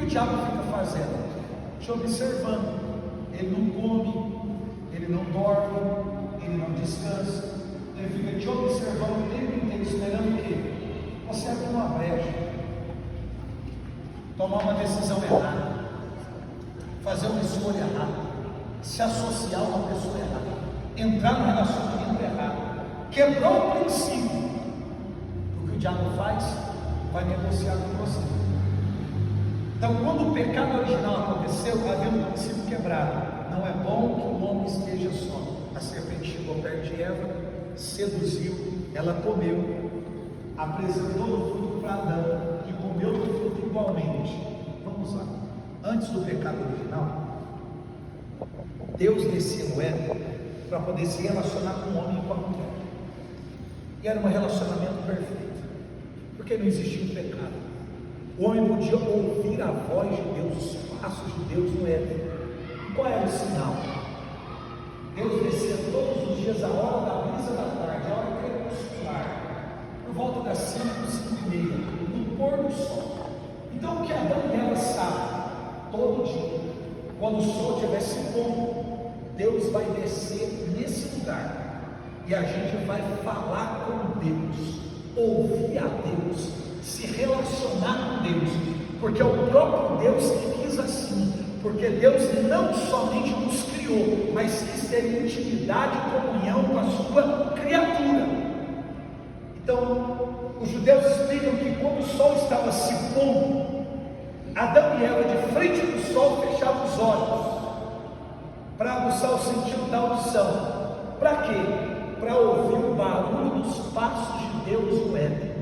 o diabo fica fazendo? Te observando. Ele não come, ele não dorme, ele não descansa. Ele fica te observando o tempo inteiro, esperando o quê? Você abrir uma brecha, tomar uma decisão errada, fazer uma escolha errada, se associar a uma pessoa errada, entrar no relacionamento errado, quebrou o princípio. O que o diabo faz? Vai negociar com você. Então, quando o pecado original aconteceu, havia um princípio quebrado. Não é bom que o homem esteja só. A serpente chegou perto de Eva, seduziu, ela comeu, apresentou o fruto para Adão, que comeu do fruto igualmente. Vamos lá. Antes do pecado original, Deus descia no Éden para poder se relacionar com o homem e com a mulher. E era um relacionamento perfeito, porque não existia um pecado. O homem podia ouvir a voz de Deus, os passos de Deus no Éden. E qual era o sinal? Deus descia todos os dias a hora da brisa da tarde, a hora crepuscular, por volta das 5, 5:30, no pôr do sol. Então o que Adão e Eva sabem, todo dia, quando o sol estiver se pondo, Deus vai descer nesse lugar, e a gente vai falar com Deus, ouvir a Deus, se relacionar com Deus, porque é o próprio Deus que quis assim, porque Deus não somente nos criou, mas quis ter intimidade e comunhão com a sua criatura. Então, os judeus explicam que quando o sol estava se pondo, Adão e Eva, de frente do sol, fechavam os olhos, para aguçar o sentido da audição. Para quê? Para ouvir o barulho dos passos de Deus no Éden.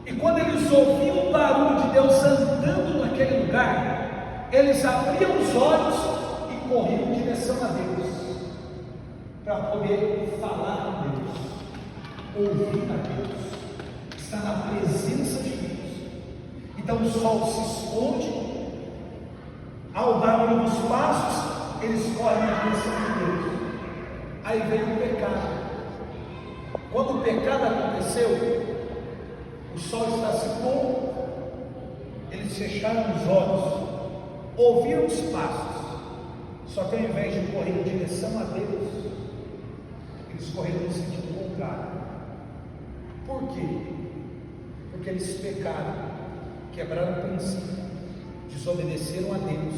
E quando eles ouviam o barulho de Deus andando naquele lugar, eles abriam os olhos e corriam em direção a Deus, para poder falar com Deus, ouvir a Deus, estar na presença de Deus. Então o sol se esconde, ao barulho dos passos, eles correm na direção de Deus. Aí veio o pecado. Quando o pecado aconteceu, o sol está se pondo, eles fecharam os olhos, ouviram os passos, só que ao invés de correr em direção a Deus, eles correram no sentido contrário. Por quê? Porque eles pecaram, quebraram o princípio, desobedeceram a Deus,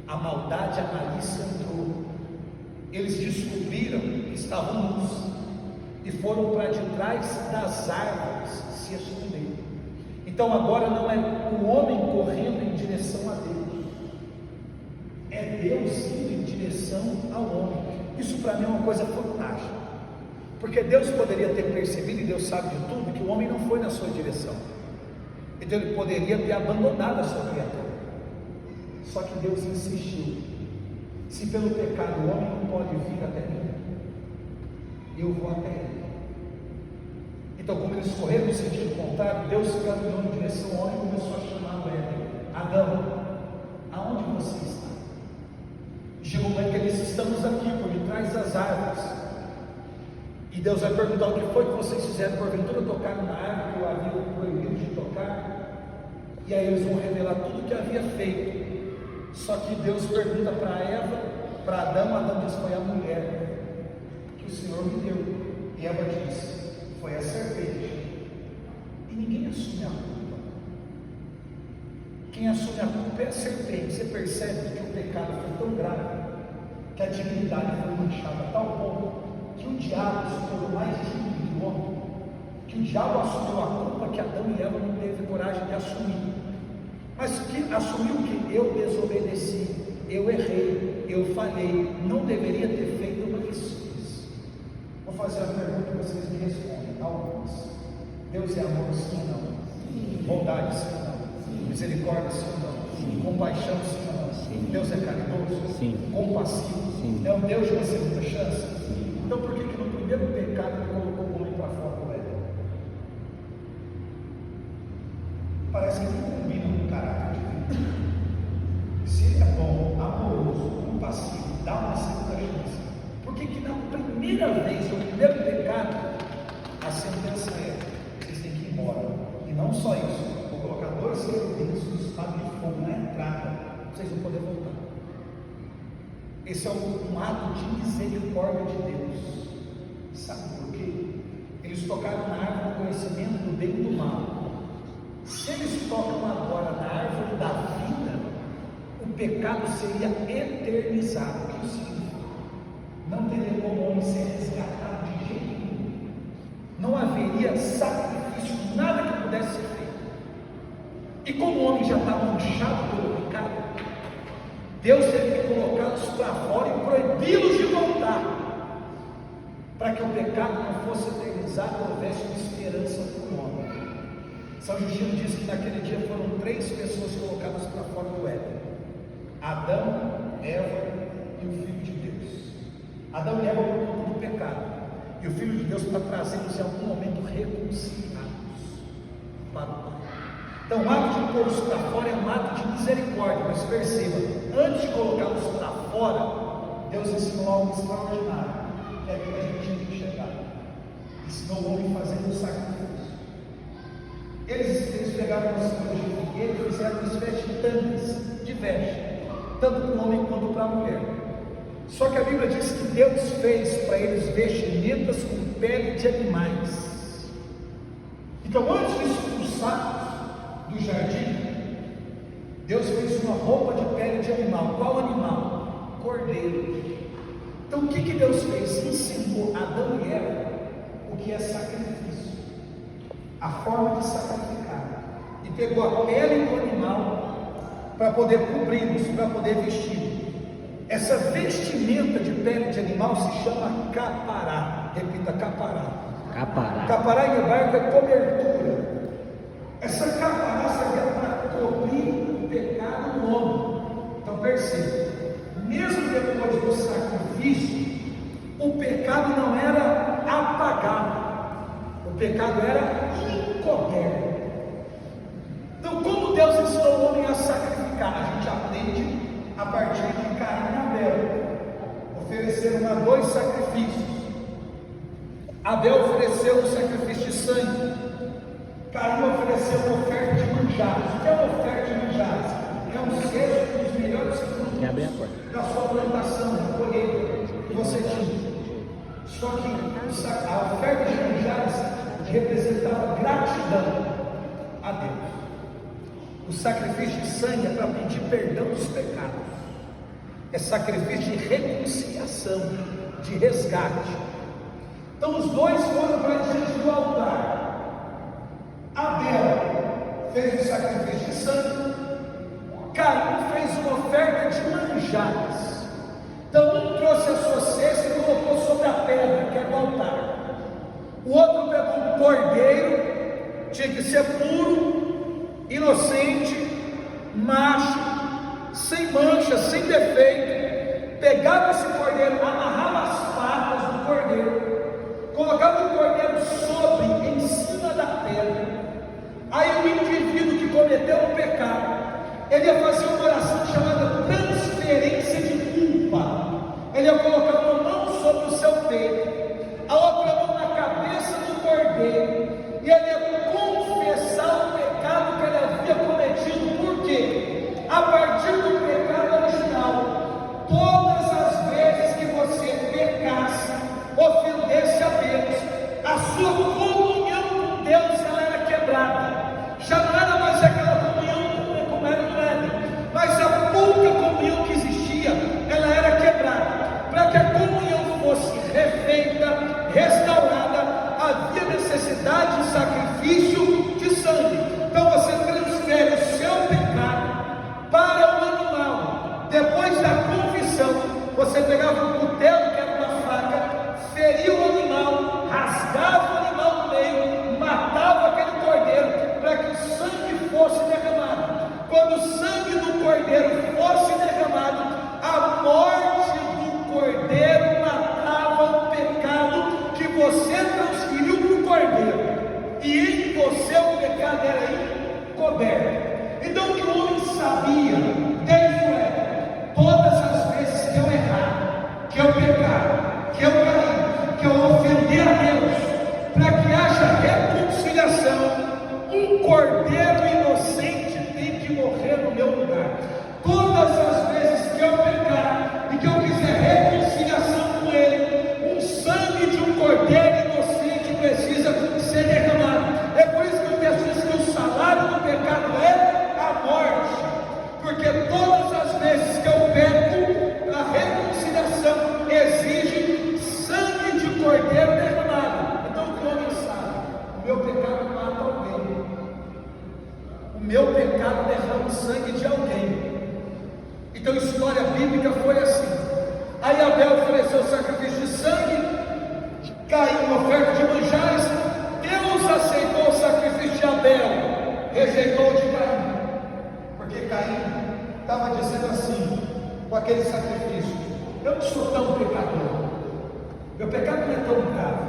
a maldade, a malícia entrou, eles descobriram que estavam nus, e foram para de trás das árvores se esconder. Então agora não é o homem correndo em direção a Deus, é Deus indo em direção ao homem. Isso para mim é uma coisa fantástica, porque Deus poderia ter percebido, e Deus sabe de tudo, que o homem não foi na sua direção, então ele poderia ter abandonado a sua criatura. Só que Deus insistiu: se pelo pecado o homem não pode vir até mim, eu vou até ele. Então, como eles correram no sentido contrário, Deus caminhou em direção ao homem e começou a chamar o Éden: Adão, aonde você está? E chegou o momento que eles: estamos aqui por detrás das árvores. E Deus vai perguntar: o que foi que vocês fizeram? Porventura tocaram na árvore que eu havia proibido de tocar? E aí eles vão revelar tudo o que havia feito. Só que Deus pergunta para Eva, para Adão. Adão diz: foi a mulher que o Senhor me deu. E Eva diz: foi a serpente. E ninguém assume a culpa. Quem assume a culpa é a serpente. Você percebe que o pecado foi tão grave, que a dignidade foi manchada a tal ponto, que o diabo se tornou mais digno do homem, que o diabo assumiu a culpa que Adão e Eva não teve coragem de assumir. Mas que assumiu que eu desobedeci, eu errei, eu falhei, não deveria ter feito, mas fiz. Vou fazer a pergunta e vocês me respondem. Algumas. Deus é amor, sim ou não? Sim. Bondade, sim ou não? Sim. Misericórdia, sim ou não? Sim. Compaixão, sim ou não? Sim. Deus é caridoso? Sim. Compassivo? Sim. É um Deus de uma segunda chance? Sim. Então por que no primeiro pecado ele colocou o homem para fora do Éden? Parece que não combina com o caráter de Deus. Se ele é bom, amoroso, compassivo, dá uma segunda chance, por que na primeira vez, no primeiro pecado, a sentença é: vocês têm que ir embora? E não só isso, vou colocar pecadores serem vistos no estado de fogo na entrada, vocês vão poder voltar. Esse é um ato de misericórdia de Deus. Sabe por quê? Eles tocaram na árvore do conhecimento do bem e do mal. Se eles tocam agora na árvore da vida, o pecado seria eternizado. O que significa? Não teria como o homem ser resgatado de jeito nenhum. Não haveria sacrifício, nada que pudesse ser feito. E como o homem já está manchado pelo pecado, Deus teve que colocá-los para fora e proibi-los de voltar, para que o pecado não fosse eternizado e houvesse uma esperança para o homem. São Justino diz que naquele dia foram 3 pessoas colocadas para fora do Éden: Adão, Eva e o Filho de Deus. Adão e Eva por conta do pecado, e o Filho de Deus para trazê-los em algum momento reconciliados para o Pai. Então, o ato de pô-los para fora é um ato de misericórdia, mas perceba, antes de colocá-los para fora, Deus ensinou algo extraordinário, que é aquilo que a gente tinha que chegar. Ensinou o homem fazendo o sacrifício. Eles pegaram as folhas de figueira e fizeram uma espécie de tanques de veste, tanto para o homem quanto para a mulher. Só que a Bíblia diz que Deus fez para eles vestimentas com pele de animais. Então, antes de expulsar do jardim, Deus fez uma roupa de pele de animal. Qual animal? Cordeiro. Então o que Deus fez? Ensinou Adão e Eva o que é sacrifício, a forma de sacrificar, e pegou a pele do animal para poder cobri-los, para poder vestir. Essa vestimenta de pele de animal se chama capará. Repita: capará. Capará. Capará em hebraico é cobertura. Essa capará servia para cobrir o pecado do homem. Então perceba, mesmo depois do sacrifício, o pecado não era apagado, o pecado era encoberto. Então, como Deus ensinou o homem a sacrificar? A gente aprende a partir de Caim e Abel. Ofereceram 2 sacrifícios. Abel ofereceu um sacrifício de sangue, Caim ofereceu uma oferta de manjares. O que é uma oferta de manjares? É um cesto dos melhores frutos da sua plantação, da colheita que você tinha. Só que a oferta de manjares representava gratidão a Deus. O sacrifício de sangue é para pedir perdão dos pecados. É sacrifício de reconciliação, de resgate. Então os dois foram para diante do altar. Abel fez o sacrifício de sangue, Caim fez uma oferta de manjares. Então um trouxe a sua cesta e colocou sobre a pedra, que era o altar. O outro pegou um cordeiro, tinha que ser puro, inocente, macho, sem mancha, sem defeito. Pegava esse cordeiro, amarrava as patas do cordeiro, colocava o cordeiro sobre, em cima da pedra. Aí o indivíduo que cometeu o pecado, ele ia fazer uma oração chamada transferência de culpa. Ele ia colocar uma mão sobre o seu peito, a outra mão na cabeça do cordeiro, e ele ia confessar o pecado que ele havia cometido. Por quê? A partir do pecado original, todas as vezes que você pecasse, ofendesse a Deus, a sua comunhão com Deus ela era quebrada. Já não era mais aquela comunhão como era no Éden, mas a pouca comunhão que existia, ela era quebrada. Para que a comunhão fosse refeita, restaurada, havia necessidade de sacrifício de sangue. Então você transfere o seu pecado para o animal. Depois da confissão, você pegava um cutelo, que era uma faca, feria o animal, rasgava o animal no meio, matava aquele cordeiro, para que o sangue fosse derramado. Quando o sangue do cordeiro fosse derramado, a morte do cordeiro matava o pecado que você transferiu para o cordeiro, e em você o pecado era encoberto. Então o que o homem sabia desde o Éden: todas as vezes que eu errar, que eu pecar, que eu cair, que eu ofender a Deus, para que haja reconciliação, um cordeiro inocente meu pecado derrama o sangue de alguém. Então a história bíblica foi assim: aí Abel ofereceu sacrifício de sangue, Caim uma oferta de manjares. Deus aceitou o sacrifício de Abel, rejeitou o de Caim, porque Caim estava dizendo assim, com aquele sacrifício: eu não sou tão pecador, meu pecado não é tão grave,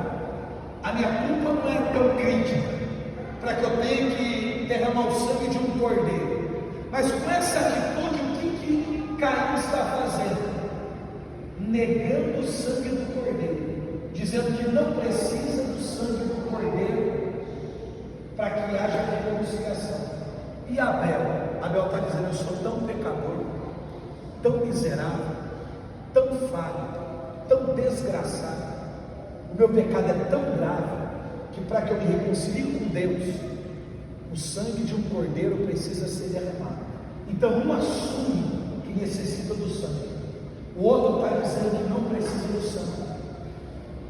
a minha culpa não é tão crítica, para que eu tenha que derramar o sangue de um cordeiro. Mas com essa atitude, o que Caim está fazendo? Negando o sangue do cordeiro, dizendo que não precisa do sangue do cordeiro para que haja reconciliação. E Abel está dizendo: eu sou tão pecador, tão miserável, tão falho, tão desgraçado, o meu pecado é tão grave, que para que eu me reconcilie com Deus, o sangue de um cordeiro precisa ser derramado. Então um assume que necessita do sangue, o outro está dizendo que não precisa do sangue.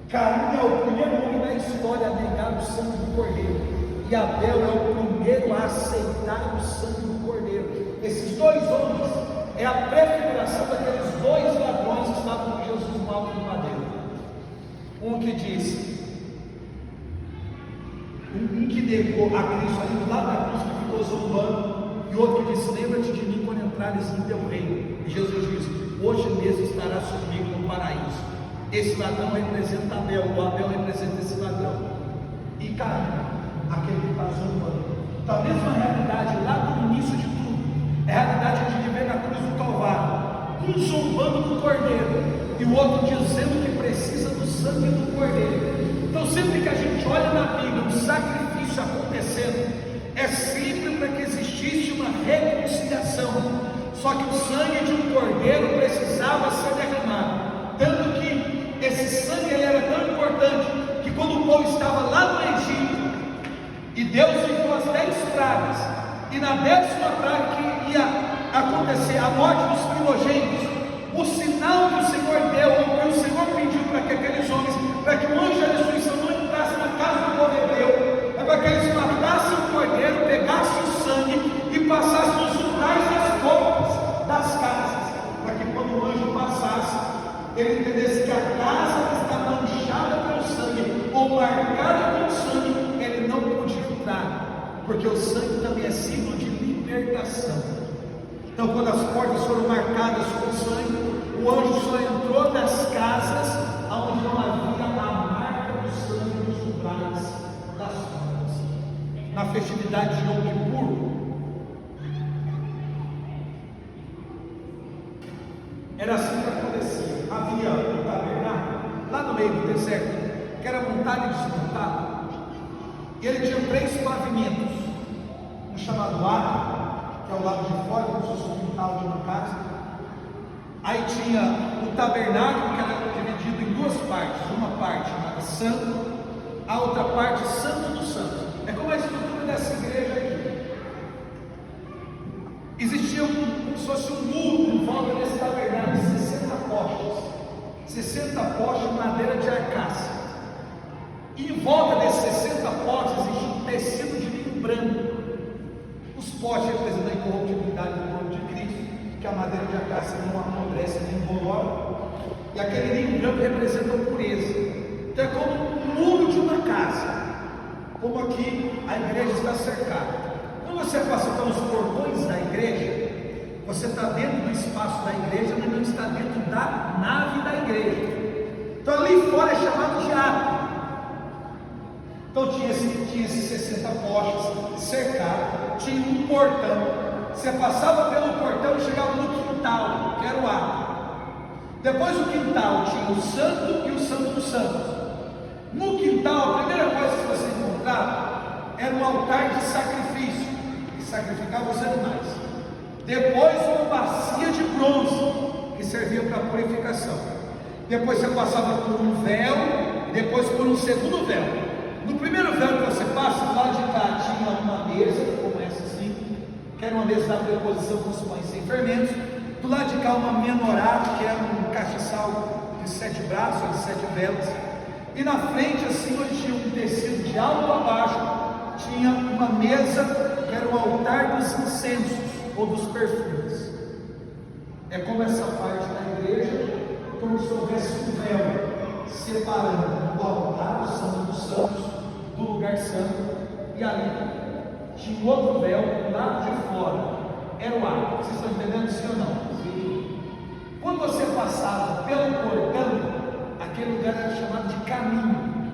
Caim é o primeiro homem na história a negar o sangue do cordeiro, e Abel é o primeiro a aceitar o sangue do cordeiro. Esses dois homens é a prefiguração daqueles dois ladrões que estavam com Jesus no alto do madeiro. Um que disse, um que negou a Cristo ali do lado da cruz, que ficou zombando, e outro que disse: lembra-te de mim quando entrares em teu reino. E Jesus disse: hoje mesmo estarás comigo no paraíso. Esse ladrão representa Abel, o Abel representa esse ladrão. E Caim, aquele que está zombando. Então a mesma realidade lá no início de tudo, é a realidade que a gente vê na cruz do Calvário, um zombando do cordeiro, e o outro dizendo que precisa do sangue do cordeiro. Então sempre que a gente olha na Bíblia um sacrifício acontecendo, é sempre para que existisse uma reconciliação. Só que o sangue de um cordeiro precisava ser derramado, tanto que esse sangue ele era tão importante, que quando o povo estava lá no Egito, e Deus enviou as 10 pragas, e na 10ª praga que ia acontecer a morte dos primogênitos, o sinal que o Senhor deu, ou que o Senhor pediu para que aqueles homens, para que o anjo da destruição não entrasse na casa do povo hebreu, é para que eles matassem o cordeiro, pegassem o sangue e passassem nos umbrais das portas das casas, para que quando o anjo passasse, ele entendesse que a casa que está manchada pelo sangue, ou marcada pelo sangue, ele não podia entrar, porque o sangue também é símbolo de libertação. Então, quando as portas foram marcadas com sangue, o anjo só entrou nas casas onde não havia a marca do sangue nos umbrais das portas. Na festividade de Yom Kippur, era assim que acontecia. Havia um tabernáculo lá no meio do deserto, que era montado e desmontado, e ele tinha 3 pavimentos, um chamado átrio, que é o lado de fora, como se fosse o quintal de uma casa. Aí tinha o tabernáculo, que era dividido em 2 partes, uma parte chamada santo, a outra parte santo dos santos. É como a estrutura dessa igreja aqui. Existia como se fosse um muro em volta desse tabernáculo de 60 postes, 60 postes de madeira de arcácia, e em volta desses 60 postes existia um tecido de linho branco. Os postes representam a incorruptibilidade do corpo de Cristo, que a madeira de arcácia não apodrece nem incolora, e aquele linho branco representa a pureza. Então é como um muro de uma casa, como aqui a igreja está cercada. Quando você passa pelos portões da igreja, você está dentro do espaço da igreja, mas não está dentro da nave da igreja. Então ali fora é chamado de átrio. Então tinha esses 60 postes cercados, tinha um portão. Você passava pelo portão e chegava no quintal, que era o átrio. Depois do quintal tinha o santo e o santo dos santos. No quintal, a primeira coisa que você encontrava era um altar de sacrifício, que sacrificava os animais. Depois uma bacia de bronze, que servia para purificação. Depois você passava por um véu, e depois por um segundo véu. No primeiro véu que você passa, do lado de cá tinha uma mesa, como essa assim, que era uma mesa da preposição com os pães sem fermentos. Do lado de cá uma menorá, que era um castiçal de 7 braços, de 7 velas. E na frente assim, onde tinha um tecido de alto a baixo, tinha uma mesa que era o altar dos incensos ou dos perfumes. É como essa parte da igreja, como se houvesse um véu separando o altar, o Santo dos Santos, do lugar santo, e ali tinha um outro véu do lado de fora. Era o ar. Vocês estão entendendo, sim ou não? Sim. Quando você passava pelo portão, aquele lugar era chamado de caminho.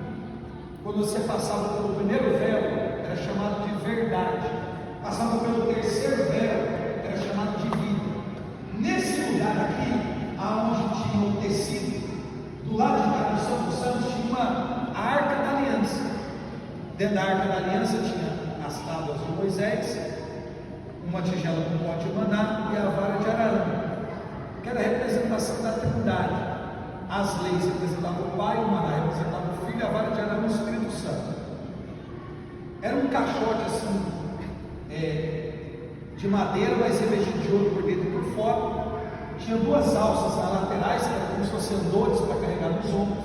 Quando você passava pelo primeiro véu, era chamado de verdade. Passava pelo terceiro véu, era chamado de vida. Nesse lugar aqui, aonde tinha o tecido, do lado de cá do Santo dos Santos, tinha a Arca da Aliança. Dentro da Arca da Aliança tinha as tábuas de Moisés, uma tigela com pó de maná e a vara de Arão, que era a representação da Trindade. As leis representavam o Pai, o maná representava o Filho, a vara de Arão, o Espírito Santo. Era um caixote assim, de madeira, mas revestido de ouro por dentro e por fora. Tinha duas alças nas laterais, que eram como se fossem andores para carregar nos ombros.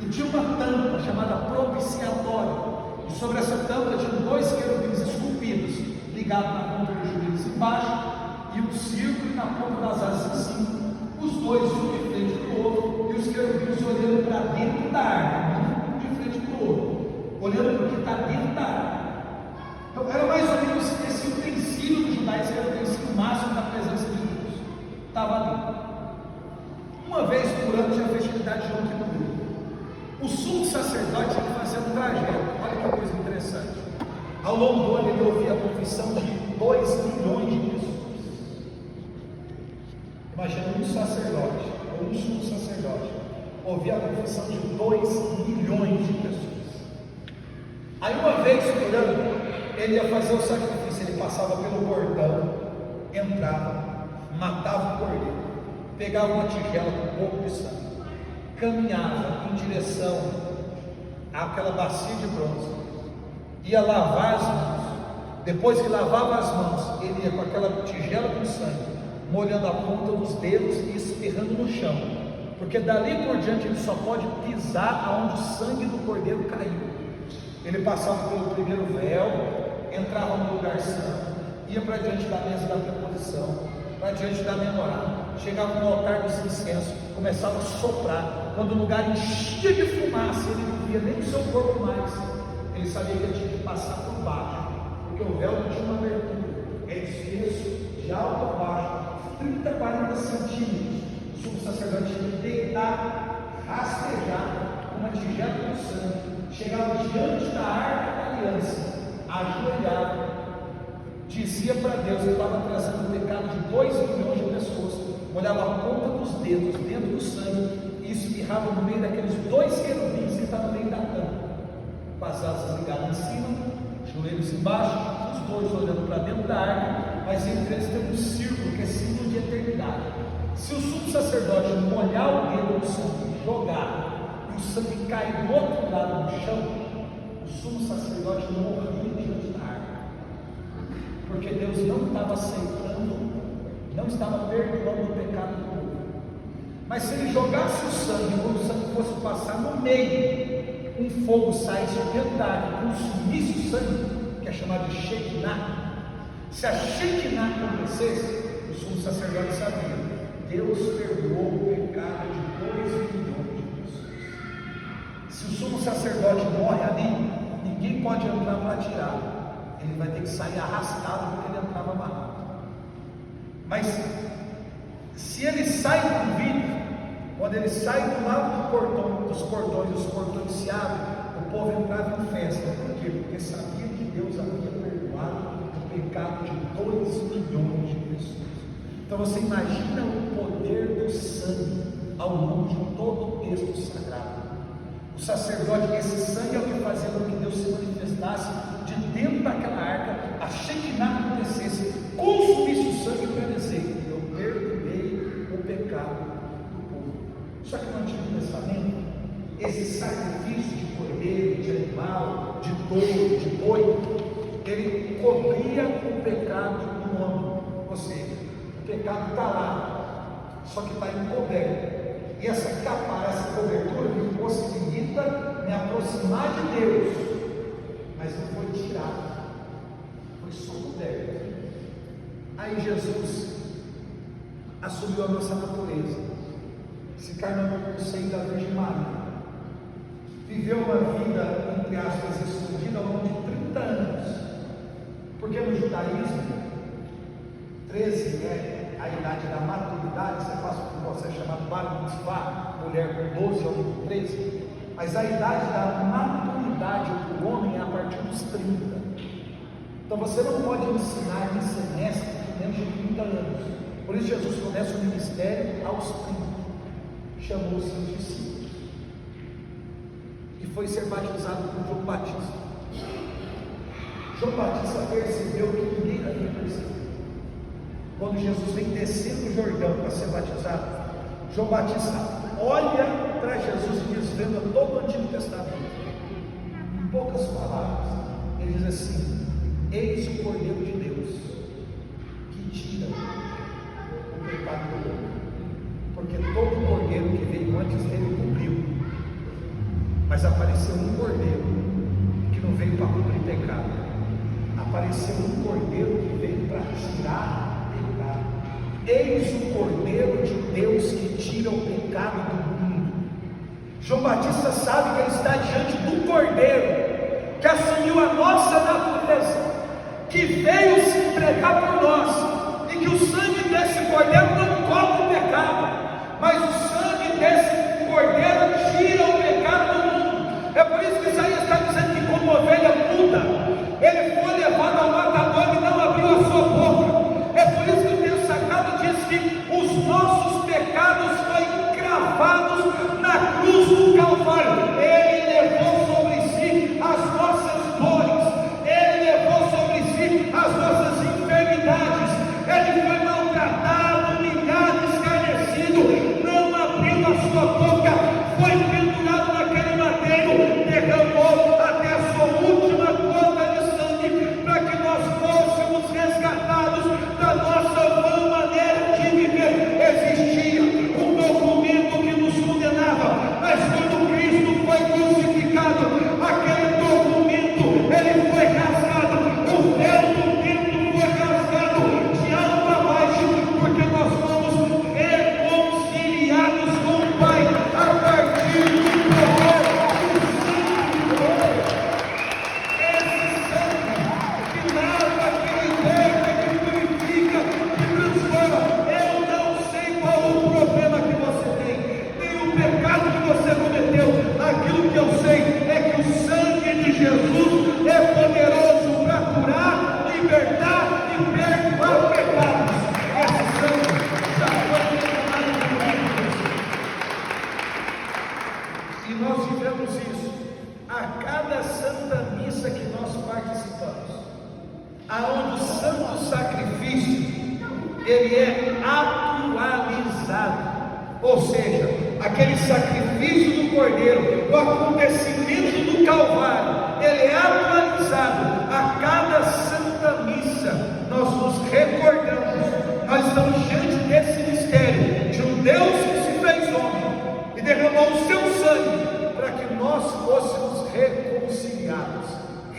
E tinha uma tampa chamada propiciatória. E sobre essa tampa tinha dois querubins esculpidos, ligados na ponta dos joelhos embaixo, e um círculo na ponta das asas em cima. Os dois, um de frente para o outro, e os querubins olhando para dentro da arca, um de frente para o outro, olhando para o que está dentro da arca. Então era mais ou menos esse utensílio dos judaicos, que era o utensílio máximo da presença de Deus. Estava ali. Uma vez por ano tinha a festividade de Yom Kippur. O sumo sacerdote tinha que fazer um trajeto. Olha que coisa interessante. Ao longo do ano ele ouvia a confissão de 2 milhões de pessoas. Imagina um sacerdote, ou um sumo sacerdote, ouvia a confissão de 2 milhões de pessoas. Aí uma vez por ano, ele ia fazer o sacrifício, ele passava pelo portão, entrava, matava o cordeiro, pegava uma tigela com um pouco de sangue, caminhava em direção àquela bacia de bronze, ia lavar as mãos. Depois que lavava as mãos, ele ia com aquela tigela com sangue, molhando a ponta dos dedos e espirrando no chão, porque dali por diante ele só pode pisar aonde o sangue do cordeiro caiu. Ele passava pelo primeiro véu, entrava no lugar santo, ia para diante da mesa da preposição, para diante da menorá, chegava no altar dos incensos, começava a soprar. Quando o lugar enchia de fumaça, ele não via nem o seu corpo mais. Ele sabia que ele tinha que passar por baixo, porque o véu não tinha uma abertura, é espesso, de alto a baixo, 30, 40 centímetros. O sumo sacerdote tinha que deitar, rastejar uma tigela com sangue, chegava diante da Arca da Aliança, ajoelhava, dizia para Deus que estava trazendo o pecado de 2 milhões de pessoas, molhava a ponta dos dedos dentro do sangue e espirrava no meio daqueles 2 querubins que estavam no meio da tampa, com as asas ligadas em cima, joelhos embaixo, os dois olhando para dentro da arca, mas entre eles tem um círculo que é símbolo de eternidade. Se o sumo sacerdote molhar o dedo no sangue, jogar, e o sangue cair do outro lado no chão, o sumo sacerdote morria diante da arca, porque Deus não estava aceitando, não estava perdoando o pecado do povo. Mas se ele jogasse o sangue, quando o sangue fosse passar no meio, um fogo saísse de dentro da arca, consumisse o sangue, que é chamado de Shekinah. Se a Shekinah acontecesse, o sumo sacerdote sabia, Deus perdoou o pecado de 2 milhões de pessoas. Se o sumo sacerdote morre ali, ninguém pode entrar para tirar. Ele vai ter que sair arrastado porque ele entrava amarrado. Mas se ele sai com vida, quando ele sai do lado do portão, dos portões, os portões se abrem, o povo entrava em festa. Por quê? Porque sabia que Deus havia perdoado o pecado de 2 milhões de pessoas. Então você imagina o poder do sangue ao longo de todo o texto sagrado. O sacerdote, esse sangue é o que fazia com que Deus se manifestasse de dentro daquela arca, a Shekinah acontecesse, consumisse o sangue para dizer: eu perdoei o pecado do povo. Só que no Antigo Testamento, esse sacrifício de cordeiro, de animal, de touro, de boi, ele cobria o pecado do homem. Ou seja, o pecado está lá, só que está encoberto. E essa capa, essa cobertura me possibilita me aproximar de Deus, mas não foi tirado, foi só coberto. Aí Jesus assumiu a nossa natureza, se encarnou no seio da Virgem Maria, viveu uma vida, entre aspas, escondida ao longo de 30 anos, porque no judaísmo, 13 é a idade da maturidade, você faz o que você é chamado bar mitzvah, mulher com 12, homem com 13, mas a idade da maturidade do homem é a partir dos 30. Então você não pode ensinar em semestre menos de 30 anos. Por isso Jesus começa o ministério aos 30. Chamou os seus discípulos e foi ser batizado por João Batista. João Batista percebeu que ninguém havia percebido. Quando Jesus vem descendo o Jordão para ser batizado, João Batista olha para Jesus e diz, vendo todo o Antigo Testamento, em poucas palavras, ele diz assim: eis o Cordeiro de Deus que tira o pecado do mundo. Porque todo cordeiro que veio antes dele cumpriu, mas apareceu um cordeiro que não veio para cumprir pecado, apareceu um cordeiro que veio para tirar pecado. Eis o Cordeiro de Deus que tira o pecado do mundo. João Batista sabe que ele está diante do Cordeiro que assumiu a nossa natureza, que veio se entregar por nós, e que o sangue desse Cordeiro não cobre o pecado, mas o sangue desse Cordeiro tira o pecado do mundo. É por isso que Isaías está dizendo que como ovelha muda, ele foi levado ao matador e não abriu a sua boca. É por isso que o texto sagrado diz que os nossos pecados foram cravados na cruz do Calvário. Ele levou sobre si as nossas dores, ele levou sobre si as nossas enfermidades, ele foi maltratado, humilhado, escarnecido, não abriu a sua boca, foi pendurado naquele madeiro, derramou até a sua última gota de sangue, para que nós fôssemos resgatados da nossa vã maneira de viver. Existia um documento que nos condenava, mas quando Cristo foi crucificado, aquele documento, ele foi rasgado, o véu do templo foi rasgado de alto a baixo, porque nós fomos reconciliados com o Pai a partir do poder do sangue. Esse sangue que lava, que liberta, que purifica, que transforma. Eu não sei qual o problema que você tem, nem o pecado que você cometeu. Aquilo que eu sei é que o sangue de Jesus é poderoso para curar, libertar e perdoar pecados. Esse sangue já foi derramado por nós. E nós vivemos isso a cada santa missa que nós participamos, aonde o santo sacrifício ele é atualizado, ou seja, aquele sacrifício do Cordeiro, o acontecimento do Calvário, ele é atualizado a cada santa missa. Nós nos recordamos, nós estamos diante desse mistério de um Deus que se fez homem e derramou o seu sangue para que nós fôssemos reconciliados,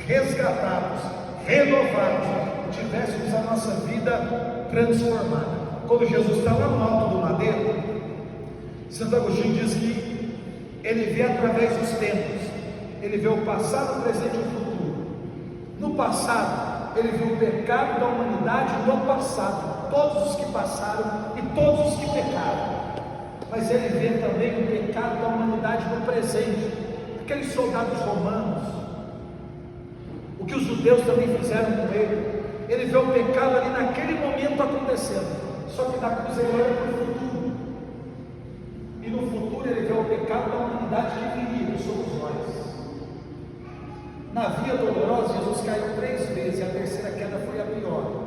resgatados, renovados, tivéssemos a nossa vida transformada. Quando Jesus está lá no alto do madeiro, Santo Agostinho diz que ele vê através dos tempos, ele vê o passado, o presente e o futuro. No passado, ele viu o pecado da humanidade no passado, todos os que passaram e todos os que pecaram. Mas ele vê também o pecado da humanidade no presente, aqueles soldados romanos, o que os judeus também fizeram com ele. Ele vê o pecado ali naquele momento acontecendo, só que na cruz ele olha para o futuro, e no futuro ele vê o pecado da humanidade que viria, que somos nós. Na via dolorosa, Jesus caiu 3 vezes, e a terceira queda foi a pior.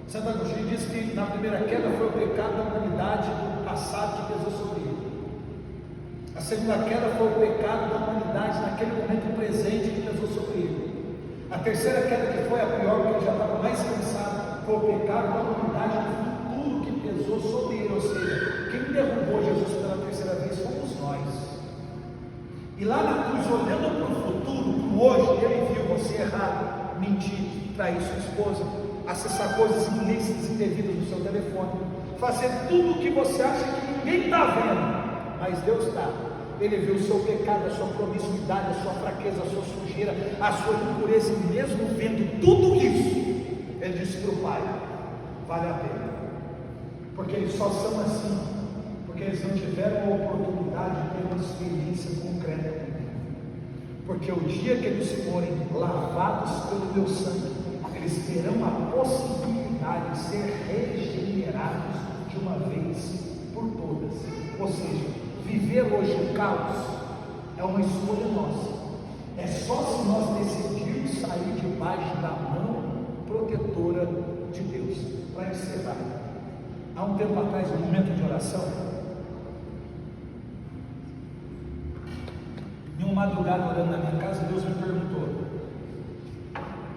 Santo Agostinho diz que na primeira queda foi o pecado da humanidade do passado que pesou sobre ele. A segunda queda foi o pecado da humanidade naquele momento presente que pesou sobre ele. A terceira queda, que foi a pior, porque ele já estava mais cansado, foi o pecado da humanidade no futuro que pesou sobre ele. Ou seja, quem derrubou Jesus pela terceira vez fomos nós. E lá na cruz, olhando para o futuro, para o hoje, ele viu você errar, mentir, trair sua esposa, acessar coisas ilícitas, indevidas no seu telefone, fazer tudo o que você acha que ninguém está vendo, mas Deus está. Ele viu o seu pecado, a sua promiscuidade, a sua fraqueza, a sua sujeira, a sua impureza, e mesmo vendo tudo isso, ele disse para o Pai: vale a pena, porque eles só são assim, porque eles não tiveram a oportunidade de ter uma experiência concreta comigo. Porque o dia que eles forem lavados pelo meu sangue, eles terão a possibilidade de ser regenerados de uma vez por todas. Ou seja, viver hoje o caos é uma escolha nossa. É só se nós decidirmos sair debaixo da mão protetora de Deus. Para encerrar, há um tempo atrás, um momento de oração, em uma madrugada orando na minha casa, Deus me perguntou: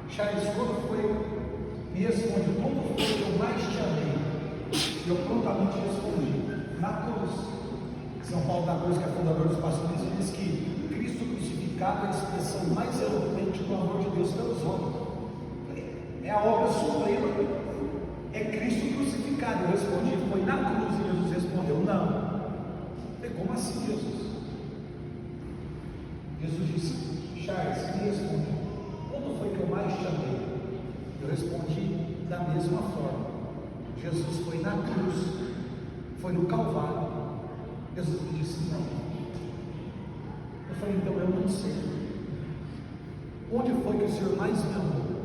Charles, quando foi? Me responde, como foi que eu mais te amei? E eu prontamente respondi: na cruz. São Paulo da Cruz, que é fundador dos pastores, diz que Cristo crucificado é a expressão mais eloquente do amor de Deus pelos homens. É a obra suprema, é Cristo crucificado. Eu respondi: foi na cruz. E Jesus respondeu: não. Eu falei: como assim, Jesus? Jesus disse: Charles, me responde, quando foi que eu mais te amei? Eu respondi da mesma forma. Jesus foi na cruz, foi no Calvário. Jesus me disse: não. Eu falei: então eu não sei. Onde foi que o Senhor mais me amou?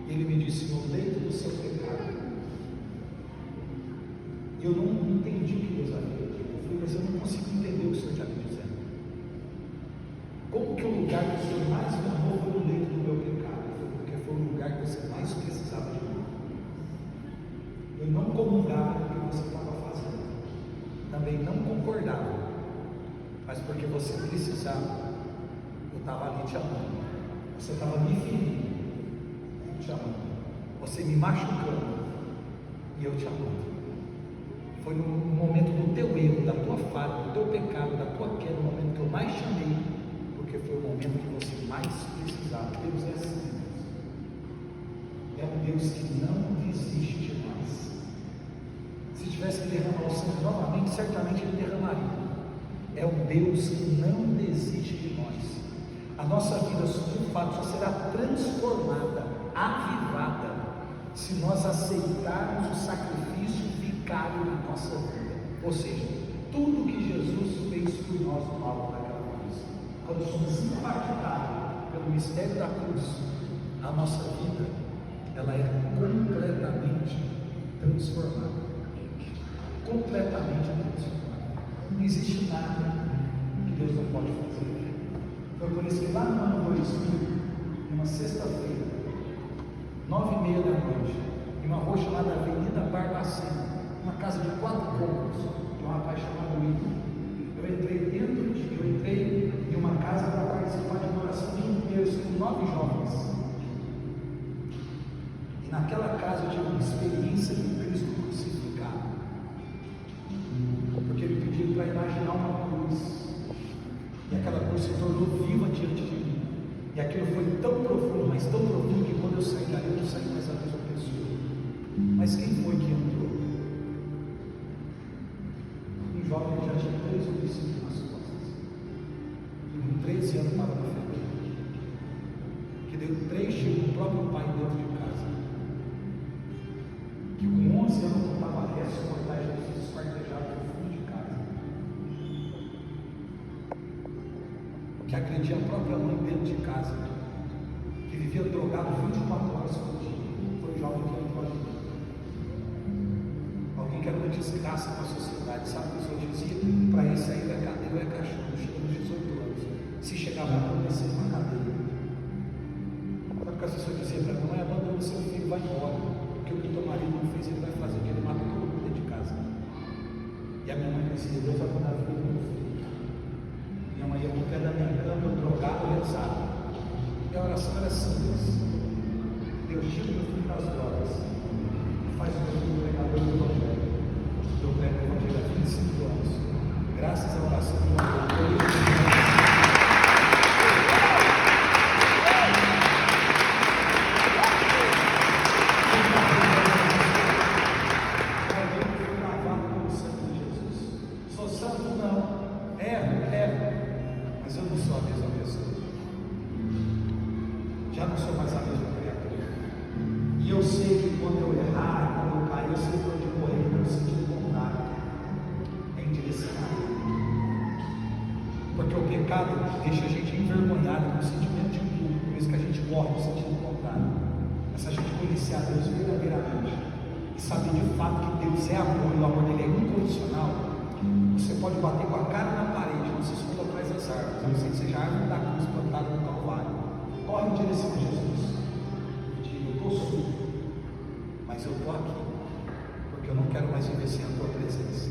Ele me disse: no leito do seu pecado. Eu não entendi o que Deus havia dito. Eu falei: mas eu não consigo entender o que o Senhor está me dizendo. Como que o lugar que o Senhor mais me amou foi no leito do meu pecado? Porque foi o lugar que você mais precisava de mim. Eu não comungava com o que você estava fazendo, também não concordava, mas porque você precisava, eu estava ali te amando. Você estava me ferindo, te amando. Você me machucando, e eu te amando. Foi no momento do teu erro, da tua falha, do teu pecado, da tua queda, no momento que eu mais te amei, porque foi o momento que você mais precisava. Deus é assim. É um Deus que não desiste de nós. Se tivesse que derramar o sangue novamente, certamente Ele derramaria. É um Deus que não desiste de nós. A nossa vida, de fato, só será transformada, avivada, se nós aceitarmos o sacrifício vicário na nossa vida. Ou seja, tudo que Jesus fez por nós no alto daquela cruz. Quando somos impactados pelo mistério da cruz, a nossa vida, ela é completamente transformada. Completamente transformada. Não existe nada que Deus não pode fazer. Foi por isso que lá no ano 2000, numa sexta-feira, 9h30 da noite, em uma rua chamada Avenida Barbacena, uma casa de 4 cômodos, de um rapaz chamado William. Eu entrei em uma casa para participar de uma oração de um terço com 9 jovens. E naquela casa eu tive uma experiência com Cristo crucificado. Porque ele pediu para imaginar uma cruz. E aquela cruz se tornou viva diante de mim. E aquilo foi tão profundo, mas tão profundo, que quando eu saí dali, eu não saí mais a mesma pessoa. Mas quem foi que entrou? Um jovem que já tinha 3 homicídios nas costas. E com 13 anos estava na febre. Que deu 3 tiros do próprio pai dentro de casa. Que com 11 anos contava restos mortais de Jesus esquartejado no fundo de casa. Que agredia a própria mãe dentro de casa, que vivia drogado 24 horas por dia. Foi o jovem que entrou ali. Alguém que era uma desgraça para a sociedade, sabe o que o senhor dizia? Para esse aí da cadeia é cachorro, chegou nos 18 anos. Se chegava a acontecer uma cadeia. Sabe o que a pessoa dizia para mim? Não é abandona seu filho, vai embora. Porque o que o teu marido não fez, ele vai fazer, que ele mata todo mundo dentro de casa. E a minha mãe dizia: Deus vai mandar a vida do meu filho. Minha mãe ia com o pé da minha cama, drogado, rezado. E a oração era simples: Deus tira meu filho das drogas, faz o meu filho pregador do Evangelho. Eu prego o Evangelho há 25 anos, graças à oração do meu filho. quando eu errar, quando eu cair, eu sei para onde correr, no sentido contrário, em direção a Ele. Porque o pecado deixa a gente envergonhado no sentimento de culpa, por isso que a gente morre no sentido contrário. Mas se a gente conhecer a Deus verdadeiramente e saber de fato que Deus é amor e o amor dele é incondicional, você pode bater com a cara na parede, não se esconda atrás das árvores, a não ser que seja a árvore da cruz plantada no Calvário. Corre em direção a Jesus. Diga: eu estou sujo, mas eu estou aqui, porque eu não quero mais viver sem a tua presença.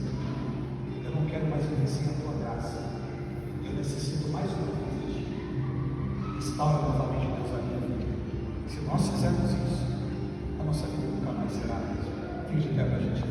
Eu não quero mais viver sem a tua graça. Eu necessito mais uma vez de ti. Restaura novamente, Deus, a minha vida. Se nós fizermos isso, a nossa vida nunca mais será a mesma. Finge que é para a gente